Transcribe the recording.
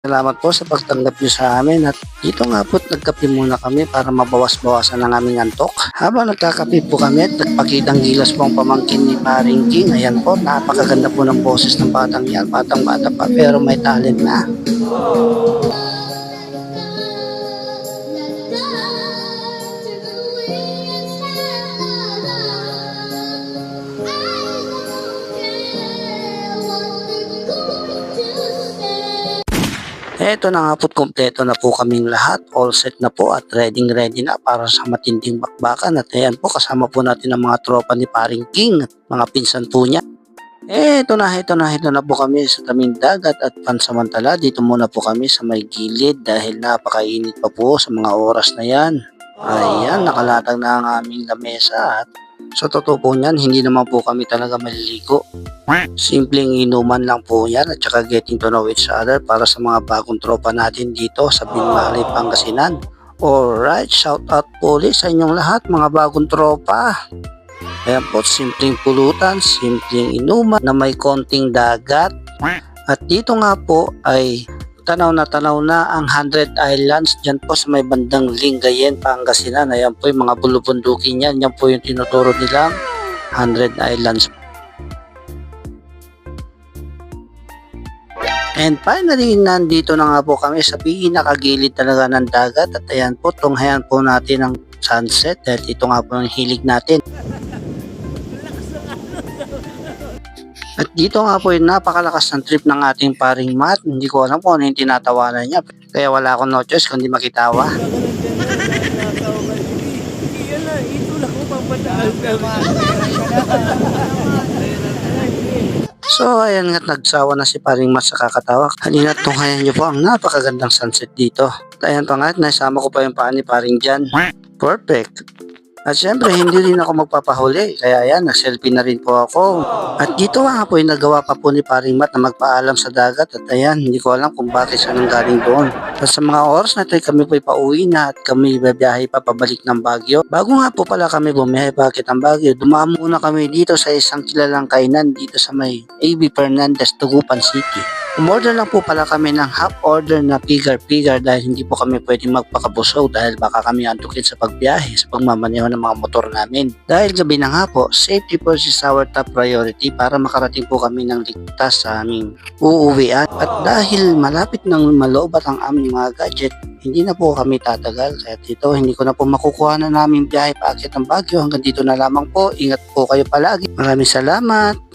Salamat po sa pagtanggap niyo sa amin at dito nga po't nagkape muna kami para mabawas-bawasan ang aming antok. Habang nagkakape po kami at nagpakitang gilas po ang pamangkin ni Paring King. Ayan po, napakaganda po ng boses ng batang yan. Batang-bata pa pero may talent na. Eto na nga po't kompleto na po kaming lahat. All set na po at ready na para sa matinding bakbakan. At ayan po, kasama po natin ang mga tropa ni Paring King at mga pinsan po niya. Eto na po kami sa taming dagat at pansamantala dito muna po kami sa may gilid dahil napakainit pa po sa mga oras na yan. Ayan, nakalatag na ang aming lamesa at sa totoo po niyan, hindi naman po kami talaga maliligo. Simpleng inuman lang po yan at saka getting to know each other para sa mga bagong tropa natin dito sa Binmalay, Pangasinan. Alright, shout out po ulit sa inyong lahat mga bagong tropa. Ayan po, simpleng pulutan, simpleng inuman na may konting dagat. At dito nga po ay tanaw na ang 100 Islands dyan po sa may bandang Lingayen, Pangasinan. Ayan po yung mga bulubundukin yan. Yan po yung tinuturo nilang 100 Islands. And finally, nandito na nga po kami sa pinakagilid talaga ng dagat. At ayan po, tunghayan po natin ang sunset dahil ito nga po ang hilig natin. At dito nga po yung napakalakas ng trip ng ating paring Matt. Hindi ko alam kung ano yung tinatawanan niya. Kaya wala akong no choice kundi makitawa. So ayan nga't nagsawa na si paring Matt sa kakatawa. Halina tunghayan niyo po ang napakagandang sunset dito. At ayan pa nga at nasama ko pa yung paa ni paring Jan. Perfect. At syempre, hindi rin ako magpapahuli. Kaya yan, nag-selfie na rin po ako. At dito nga po yung nagawa pa po ni Paring Matt na magpaalam sa dagat. At ayan, hindi ko alam kung bakit siya nanggaling doon. At sa mga oras na ito, kami po pauwi na at kami babiyahe pa pabalik ng Baguio. Bago nga po pala kami bumiyahe bakit ang Baguio, dumaan muna kami dito sa isang kilalang kainan dito sa may A.B. Fernandez, Tugupan City. Umorder lang po pala kami ng half order na pigar-pigar dahil hindi po kami pwedeng magpakabusog dahil baka kami antukin sa pagbiyahe sa pagmamaneho ng mga motor namin. Dahil gabi na nga po, safety first is our top priority para makarating po kami ng ligtas sa aming uuwian. At dahil malapit ng maloobat ang aming mga gadget, hindi na po kami tatagal. Kaya dito, hindi ko na po makukuha na namin biyahe paakyat ng Baguio. Hanggang dito na lamang po. Ingat po kayo palagi. Maraming salamat.